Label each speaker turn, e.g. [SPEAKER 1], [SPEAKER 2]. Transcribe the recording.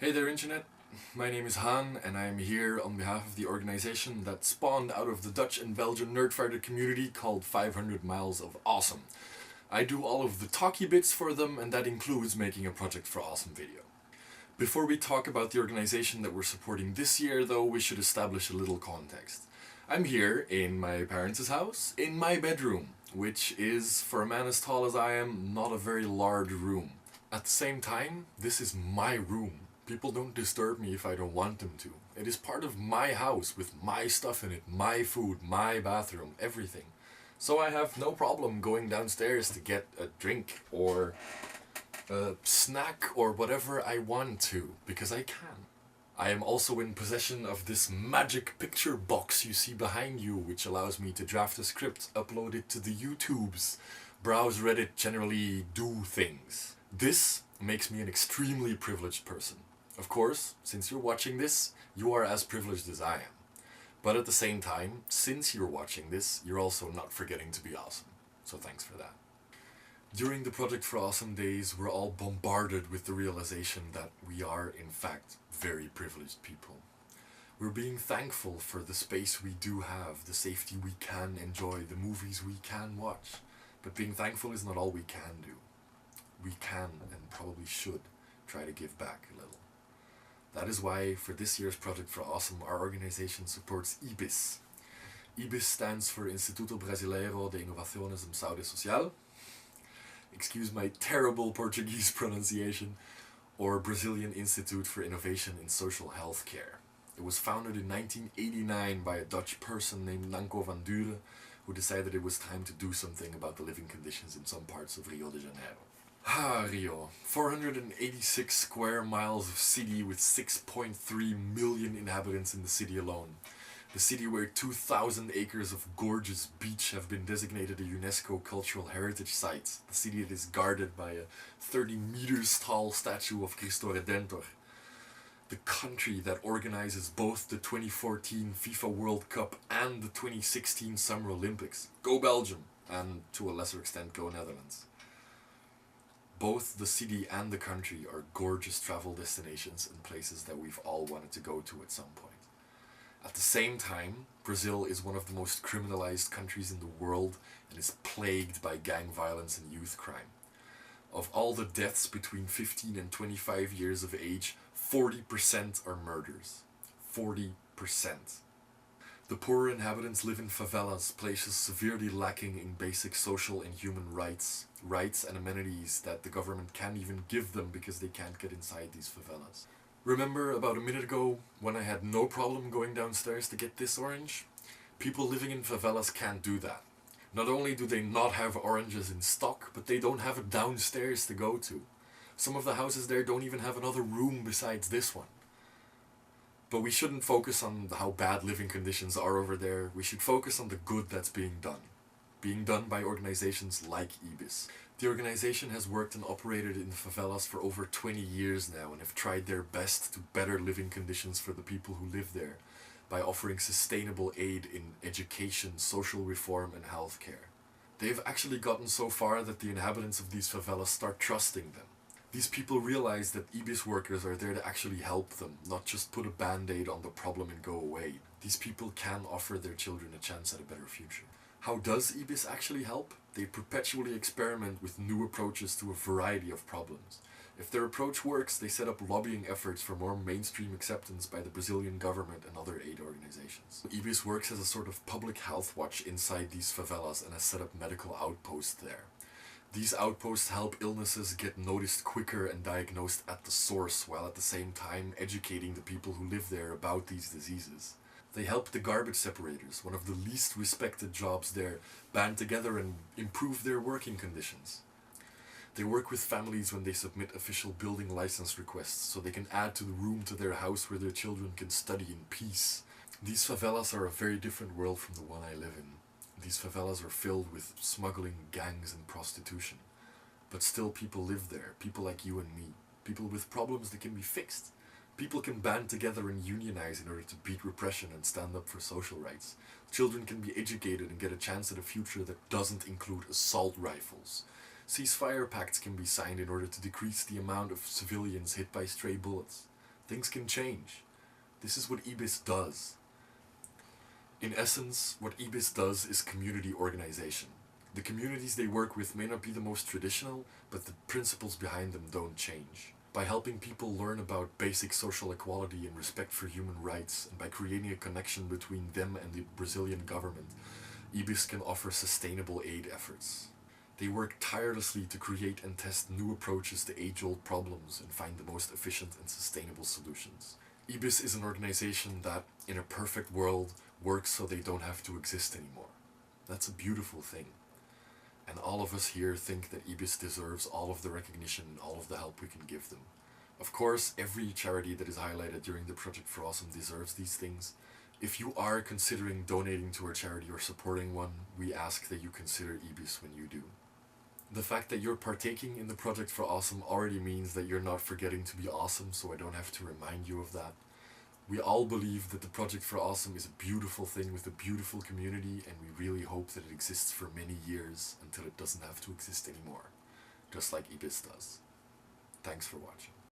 [SPEAKER 1] Hey there Internet, my name is Han and I am here on behalf of the organization that spawned out of the Dutch and Belgian Nerdfighter community called 500 Miles of Awesome. I do all of the talky bits for them and that includes making a Project for Awesome video. Before we talk about the organization that we're supporting this year though, we should establish a little context. I'm here in my parents' house, in my bedroom, which is, for a man as tall as I am, not a very large room. At the same time, this is my room. People don't disturb me if I don't want them to. It is part of my house with my stuff in it, my food, my bathroom, everything. So I have no problem going downstairs to get a drink or a snack or whatever I want to, because I can. I am also in possession of this magic picture box you see behind you, which allows me to draft a script, upload it to the YouTubes, browse Reddit, generally do things. This makes me an extremely privileged person. Of course, since you're watching this, you are as privileged as I am. But at the same time, since you're watching this, you're also not forgetting to be awesome. So thanks for that. During the Project for Awesome days, we're all bombarded with the realization that we are, in fact, very privileged people. We're being thankful for the space we do have, the safety we can enjoy, the movies we can watch. But being thankful is not all we can do. We can, and probably should, try to give back a little. That is why, for this year's Project for Awesome, our organization supports IBISS. IBISS stands for Instituto Brasileiro de Inovações em Saúde Social. Excuse my terrible Portuguese pronunciation, or Brazilian Institute for Innovation in Social Health Care. It was founded in 1989 by a Dutch person named Nanko van Duren, who decided it was time to do something about the living conditions in some parts of Rio de Janeiro. Rio. 486 square miles of city with 6.3 million inhabitants in the city alone. The city where 2,000 acres of gorgeous beach have been designated a UNESCO Cultural Heritage Site. The city that is guarded by a 30 meters tall statue of Cristo Redentor. The country that organizes both the 2014 FIFA World Cup and the 2016 Summer Olympics. Go Belgium! And to a lesser extent, go Netherlands. Both the city and the country are gorgeous travel destinations and places that we've all wanted to go to at some point. At the same time, Brazil is one of the most criminalized countries in the world and is plagued by gang violence and youth crime. Of all the deaths between 15 and 25 years of age, 40% are murders. 40%. The poorer inhabitants live in favelas, places severely lacking in basic social and human rights and amenities that the government can't even give them because they can't get inside these favelas. Remember about a minute ago when I had no problem going downstairs to get this orange? People living in favelas can't do that. Not only do they not have oranges in stock, but they don't have it downstairs to go to. Some of the houses there don't even have another room besides this one. But we shouldn't focus on how bad living conditions are over there. We should focus on the good that's being done. Being done by organizations like IBISS. The organization has worked and operated in favelas for over 20 years now and have tried their best to better living conditions for the people who live there by offering sustainable aid in education, social reform and healthcare. They've actually gotten so far that the inhabitants of these favelas start trusting them. These people realize that IBISS workers are there to actually help them, not just put a band-aid on the problem and go away. These people can offer their children a chance at a better future. How does IBISS actually help? They perpetually experiment with new approaches to a variety of problems. If their approach works, they set up lobbying efforts for more mainstream acceptance by the Brazilian government and other aid organizations. IBISS works as a sort of public health watch inside these favelas and has set up medical outposts there. These outposts help illnesses get noticed quicker and diagnosed at the source, while at the same time educating the people who live there about these diseases. They help the garbage separators, one of the least respected jobs there, band together and improve their working conditions. They work with families when they submit official building license requests so they can add to the room to their house where their children can study in peace. These favelas are a very different world from the one I live in. These favelas are filled with smuggling, gangs and prostitution. But still people live there, people like you and me. People with problems that can be fixed. People can band together and unionize in order to beat repression and stand up for social rights. Children can be educated and get a chance at a future that doesn't include assault rifles. Ceasefire pacts can be signed in order to decrease the amount of civilians hit by stray bullets. Things can change. This is what IBISS does. In essence, what IBISS does is community organization. The communities they work with may not be the most traditional, but the principles behind them don't change. By helping people learn about basic social equality and respect for human rights, and by creating a connection between them and the Brazilian government, IBISS can offer sustainable aid efforts. They work tirelessly to create and test new approaches to age-old problems and find the most efficient and sustainable solutions. IBISS is an organization that, in a perfect world, works so they don't have to exist anymore. That's a beautiful thing. And all of us here think that IBISS deserves all of the recognition and all of the help we can give them. Of course, every charity that is highlighted during the Project for Awesome deserves these things. If you are considering donating to our charity or supporting one, we ask that you consider IBISS when you do. The fact that you're partaking in the Project for Awesome already means that you're not forgetting to be awesome, so I don't have to remind you of that. We all believe that the Project for Awesome is a beautiful thing with a beautiful community, and we really hope that it exists for many years until it doesn't have to exist anymore, just like IBISS does. Thanks for watching.